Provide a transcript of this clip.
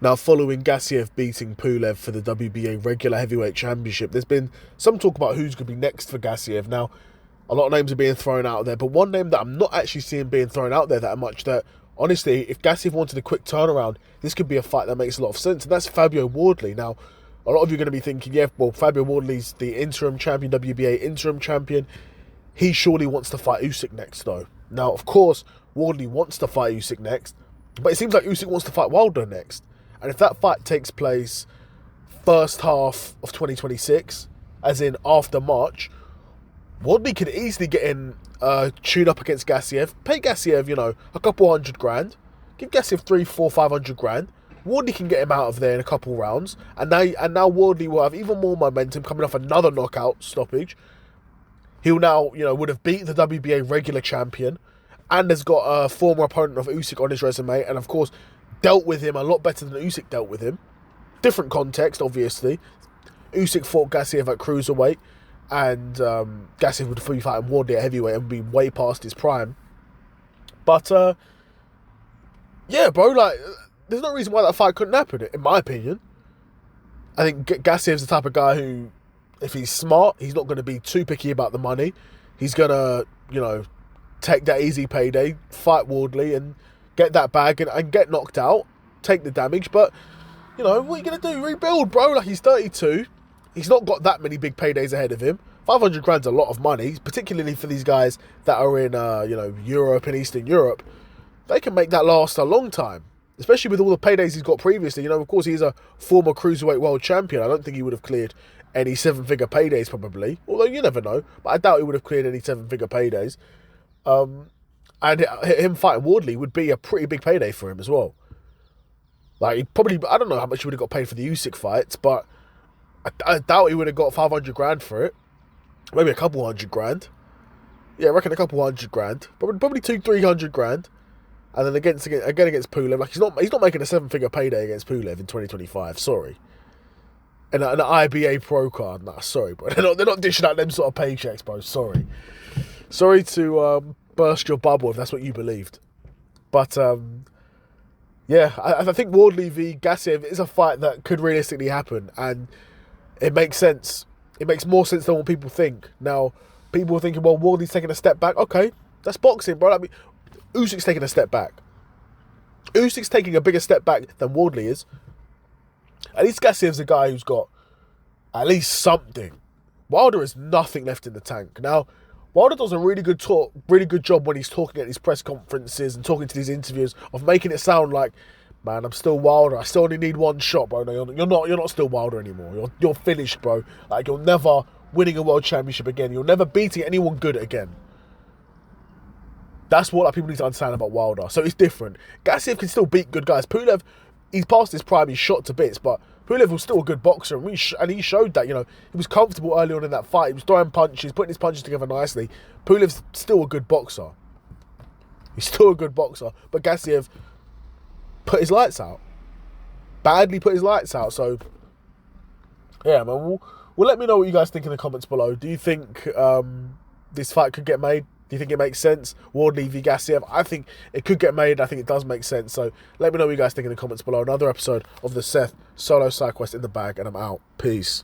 Now, following Gassiev beating Pulev for the WBA regular heavyweight championship, there's been some talk about who's going to be next for Gassiev. Now, a lot of names are being thrown out there, but one name that I'm not actually seeing being thrown out there that much, that honestly, if Gassiev wanted a quick turnaround, this could be a fight that makes a lot of sense, and that's Fabio Wardley. Now, a lot of you are going to be thinking, yeah, well, Fabio Wardley's the interim champion, WBA interim champion. He surely wants to fight Usyk next, though. Now, of course, Wardley wants to fight Usyk next, but it seems like Usyk wants to fight Wilder next. And if that fight takes place first half of 2026, as in after March, Wardley could easily get in tune up against Gassiev, pay Gassiev, a couple $100,000, give Gassiev 300, 400, 500 grand. Wardley can get him out of there in a couple rounds, and now Wardley will have even more momentum coming off another knockout stoppage. He'll now, would have beat the WBA regular champion, and has got a former opponent of Usyk on his resume, and of course dealt with him a lot better than Usyk dealt with him. Different context, obviously. Usyk fought Gassiev at cruiserweight, and Gassiev would be fighting Wardley at heavyweight and be way past his prime. But yeah, bro, there's no reason why that fight couldn't happen, in my opinion. I think Gassiev's the type of guy who, if he's smart, he's not going to be too picky about the money. He's going to, take that easy payday, fight Wardley, and get that bag and get knocked out, take the damage. But, what are you going to do? Rebuild, bro. He's 32. He's not got that many big paydays ahead of him. 500 grand's a lot of money, particularly for these guys that are in, Europe and Eastern Europe. They can make that last a long time, especially with all the paydays he's got previously. Of course, he's a former cruiserweight world champion. I don't think he would have cleared any seven-figure paydays, probably. Although, you never know. But I doubt he would have cleared any seven-figure paydays. And him fighting Wardley would be a pretty big payday for him as well. He probably, I don't know how much he would have got paid for the Usyk fights, but I doubt he would have got 500 grand for it. Maybe a couple $100,000. Yeah, I reckon a couple $100,000. Probably 200-300 grand. And then against Pulev, he's not making a seven-figure payday against Pulev in 2025. Sorry. And an IBA Pro card, nah, sorry, bro. They're not dishing out them sort of paychecks, bro. Sorry to burst your bubble if that's what you believed. But yeah, I think Wardley v Gassiev is a fight that could realistically happen, and it makes sense. It makes more sense than what people think. Now, people are thinking, well, Wardley's taking a step back. Okay, that's boxing, bro. Usyk's taking a step back. Usyk's taking a bigger step back than Wardley is. At least Gassiev's a guy who's got at least something. Wilder has nothing left in the tank. Now, Wilder does a really good job when he's talking at these press conferences and talking to these interviews of making it sound like, man, I'm still Wilder. I still only need one shot, bro. No, you're not still Wilder anymore. You're finished, bro. You're never winning a world championship again. You're never beating anyone good again. That's what people need to understand about Wilder. So it's different. Gassiev can still beat good guys. Pulev, he's past his prime. He's shot to bits, but Pulev was still a good boxer, and he showed that. He was comfortable early on in that fight. He was throwing punches, putting his punches together nicely. Pulev's still a good boxer. He's still a good boxer, but Gassiev put his lights out. Badly put his lights out. So yeah, man. Well, let me know what you guys think in the comments below. Do you think this fight could get made? Do you think it makes sense? Wardley v Gassiev. I think it could get made. I think it does make sense. So let me know what you guys think in the comments below. Another episode of the Seth Solo Side Quest in the bag, and I'm out. Peace.